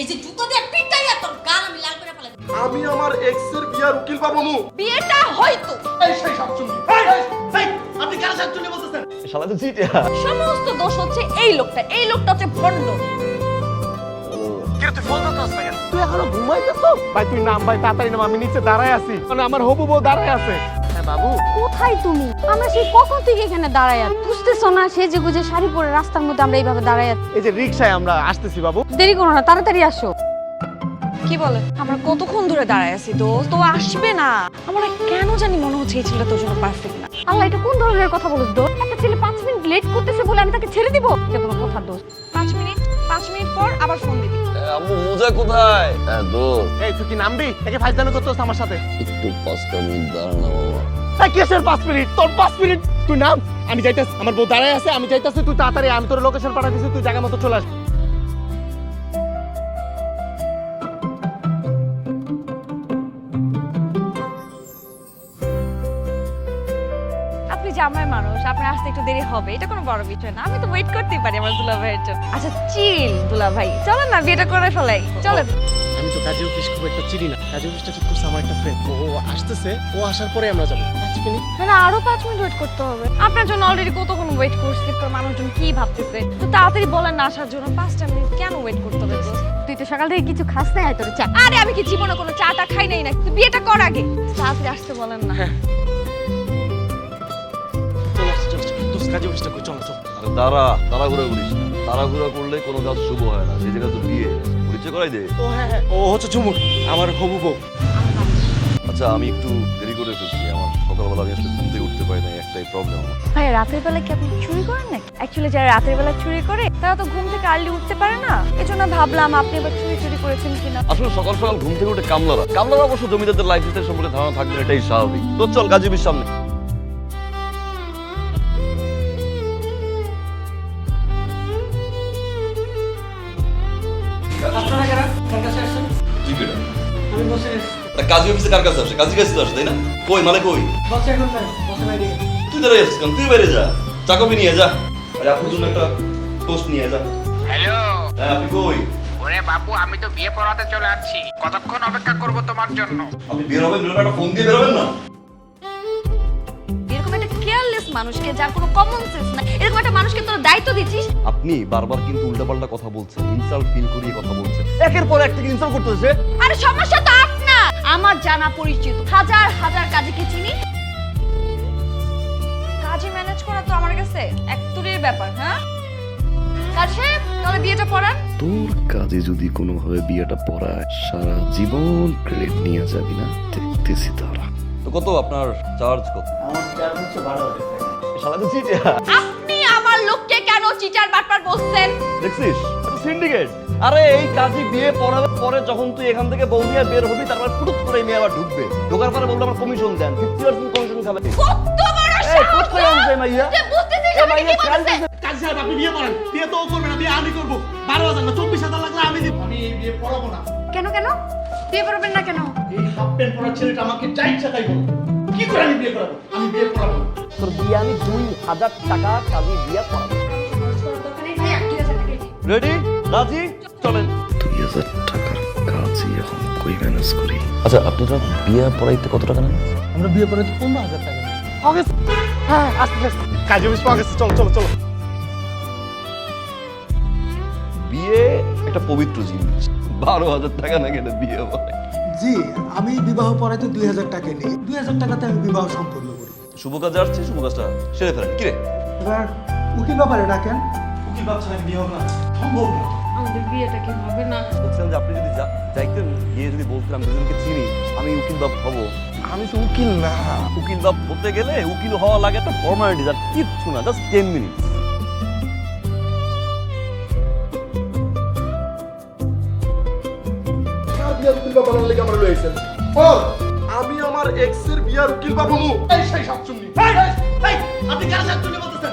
এই যে জুতো দিয়ে পিটাই তোর গাল আমি লাল করে ফেলে। আমি আমার এক্স এর বিয়ার উকিল পাবো মু। বিয়েটা হয়তো এই সেই সব শুনি। এই আপনি কেন সব শুনে বলতেছেন? শালা তো চিটিয়া। সমস্ত দোষ হচ্ছে এই লোকটা হচ্ছে ভণ্ড। তুই ফোন করতেছ না কেন? তুই এখনো ঘুমাইতেছ? ভাই তুই নাম, ভাই তাড়াতাড়ি নাম, আমি নিচে দাঁড়ায় আছি। মানে আমার হবু বউ দাঁড়ায় আছে। হ্যাঁ বাবু। কোথায় তুমি? আমরা সেই কখন থেকে এখানে দাঁড়ায় আছি। বুঝতেছো না সেজে গুজে শাড়ি পরে রাস্তার মধ্যে আমরা এইভাবে দাঁড়ায় আছি। এই যে রিকশায় আমরা আসতেছি বাবু। দেরি করো না, তাড়াতাড়ি আসো। কি বলে? আমরা কতক্ষণ ধরে দাঁড়ায় আছি তো আসবে না। আমার কেন জানি মনে হচ্ছে এই ছেলেটা তোর জন্য পারফেক্ট না। আল্লাহ, এটা কোন ধরনের কথা বলছ দোস্ত? একটা ছেলে 5 মিনিট লেট করতেছে বলে আমি তাকে ছেড়ে দিব? এটা কোনো কথা দোস্ত? 5 মিনিট পর আবার ফোন দিবি। আম্মু মোজা কোথায়? হ্যাঁ দোস্ত, এই তুই কি নামবি? একে ফাইজলামি করতেছ আমার সাথে? একটু 5টা মিনিট দাঁড়া না বাবা। এই কিসের 5 মিনিট? তোর 5 মিনিট তুই নাম, আমি যাইতাছি। আমার বউ দাঁড়ায় আছে, আমি যাইতাছি। তুই তাড়াতাড়ি, আমি তোর লোকেশন পাঠিয়ে দিছি, তুই জায়গা মতো চলে আস। আপনি জামাই মানুষ, আপনার আসতে একটু দেরি হবে, এটা কোনো বড় বিষয় না। আমি তো ওয়েট করতেই পারি আমার দুলা ভাইয়ের জন্য। আচ্ছা চিল দুলা ভাই, চলো না বিয়েটা করে ফেলাই, চলেন। আমি তো কাজী অফিস খুব একটা চিনি না। কাজী অফিসটা ঠিক করছে আমার একটা ফ্রেন্ড। ও আসতেছে, ও আসার পরে আমরা যাবো। 5 মিনিট। না আরো 5 মিনিট ওয়েট করতে হবে। আপনার জন্য অলরেডি কতক্ষণ ওয়েট করছি, তো মানুষজন কি ভাবতেছে। তো তাড়াতাড়ি বলেন না আসার জন্য। 5টা মিনিট কেন ওয়েট করতে হবে? তুই তো সকাল থেকে কিছু খাস নাই, তোর চা। আরে আমি কি জীবনে কোনো চাটা খাই নাই না? তুই বিয়েটা কর আগে, তাড়াতাড়ি আসতে বলেন না। চলে আসছে, চলে আসছে। তুই কাজী অফিসটা কই? চলো চলো। আরে তাড়াহুড়া করিস না। তাড়াহুড়া করলে কোনো কাজ শুভ হয় না। সেই জায়গায় তো বিয়ে, পরিচয় করাই দে। ও হ্যাঁ হ্যাঁ, ও হচ্ছে ঝুমুর, আমার হবু বউ। আচ্ছা আমি একটু দেরি করে ফেলছি। আমার সকালবেলা আমি আসলে ঘুম থেকে উঠতে পারি না, একটাই প্রবলেম আমার। ভাই রাতের বেলা কি আপনি চুরি করেন নাকি? অ্যাকচুয়ালি যারা রাতের বেলা চুরি করে তারা তো ঘুম থেকে আর্লি উঠতে পারে না। এজন্য ভাবলাম আপনি এবার চুরি করেছেন কিনা। আসলে সকাল সকাল ঘুম থেকে উঠে কামলারা অবশ্য জমিদারদের লাইফস্টাইল সম্পর্কে ধারণা থাকবে না, এটাই স্বাভাবিক। তো চল গাজীবির সামনে। কাজী অফিসে কার কাছে আসে? কাজী কাছে আসে তাই না? কই মালে কই? তুই দাঁড়াই আসছিস কেন? তুই বাইরে যা, চা কফি নিয়ে যা। আরে আপুর জন্য একটা টোস্ট নিয়ে যা। হ্যালো। হ্যাঁ আপনি কই? ওরে বাপু, আমি তো বিয়ে পড়াতে চলে আসছি। কতক্ষণ অপেক্ষা করব তোমার জন্য? আপনি বের হবেন, বেরোবেন, একটা ফোন দিয়ে বেরোবেন না? এরকম একটা কেয়ারলেস মানুষকে, যার কোনো কমন সেন্স না, এরকম একটা মানুষকে তোর দায়িত্ব দিচ্ছিস। আপনি বারবার কিন্তু উল্টাপাল্টা কথা বলছেন, ইনসাল্ট ফিল করিয়ে কথা বলছেন। একের পর একটা ইনসাল্ট করতেছে। আরে সমস্যা তো আপনার। আমার জানা পরিচিত হাজার কাজীকে চিনি। কাজী ম্যানেজ করা তো আমার কাছে এক তুরির ব্যাপার। হ্যাঁ কাজী সাহেব, তাহলে বিয়েটা পড়ান। তোর কাজে যদি কোনোভাবে বিয়েটা পড়ায়, সারা জীবন ক্রেডিট নিয়ে যাবি না, দেখতেছি তোরা। তো কত আপনার চার্জ কত? আমার চার্জ হচ্ছে 12,000 টাকা। শালা তো চিটিয়া। আপনি আমার লোককে কেন চিটার বাটপার বলছেন? দেখছিস? এটা সিন্ডিকেট। আরে এই কাজী বিয়ে পড়ানোর পরে যখন তুই এখান থেকে বউ নিয়ে বের হবি, তারপর পুরুত করে মেয়ে আবার ঢুকবে। ঢোকার পরে বললো আমার কমিশন দেন, 50% কমিশন খাবে। কত বড় এই সাহস! কোথায় আনছে মাইয়া? তুই বুঝতেছিস এ আমি মাইয়া কি বলতেছি? কাজী সাহেব আপনি বিয়ে করেন। বিয়ে তো ও করবে না, বিয়ে আমি করবো। 12,000 না 24,000 লাগলে আমি দিব। আমি এই বিয়ে পড়াবো না। কেন বিয়ে করবেন না কেন? এই হাফ প্যান্ট পরা ছেলেটা আমাকে যা ইচ্ছা তাই বলো। কি করে আমি বিয়ে করাবো? আমি বিয়ে পড়াবো না। তোর বিয়ে আমি 2,000 টাকা কাজে বিয়ে করাবো। রেডি? রাজি? চলেন। 2,000 টাকার কাজই এখন কই ম্যানেজ করি? আচ্ছা আপনারা বিয়ে পড়াইতে কত টাকা নেন? আমরা বিয়ে করে তো 15,000 টাকা নেই। অগস্ট। হ্যাঁ আস্তে আস্তে। কাজী অফিস পাওয়া গেছে। চলো চলো চলো। বিয়ে একটা পবিত্র জিনিস। 12,000 টাকা না গেলে বিয়ে হয়? জি, আমি বিবাহ পড়াইতে 2,000 টাকা নিই। 2,000 টাকাতে আমি বিবাহ সম্পন্ন করি। শুভ কাজে আসছে, শুভ কাজটা সেরে ফেলেন। কিরে? এবার উকিল ব্যাপারে ডাকেন। উকিল বাচ্চা বিয়ে হবে না, সম্ভব না। আমাদের বিয়েটা কি হবে না? বলছিলাম যে আপনি যদি যাইতেন, গিয়ে যদি বলতেন আমি দুজনকে চিনি, আমি উকিল বাপ হবো। আমি তো উকিল না। উকিল বাপ হতে গেলে উকিল হওয়া লাগে একটা ফর্মালিটি, আর কিচ্ছু না, জাস্ট 10 মিনিট। উকিল বাবা বানার লেগে আমরা লইছেন। আমি আমার এক্স এর বিয়ার উকিল পাবো মু। এই সেই সব শুনি। এই আপনি কেন সব শুনে বলতেছেন?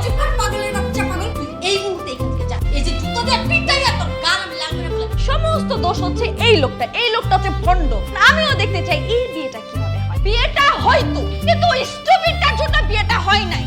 চুপ কর পাগলের বাচ্চা পাগল। তুই এই মুহূর্তে এখান থেকে যা। এই যে জুতো দিয়ে পিটাই তোর গাল আমি লাল করে ফেলে। সমস্ত দোষ হচ্ছে এই লোকটা হচ্ছে ভণ্ড। আমিও দেখতে চাই এই বিয়েটা কিভাবে হয়। বিয়েটা হয়তো, কিন্তু স্টুপিডটার জন্য বিয়েটা হয় নাই।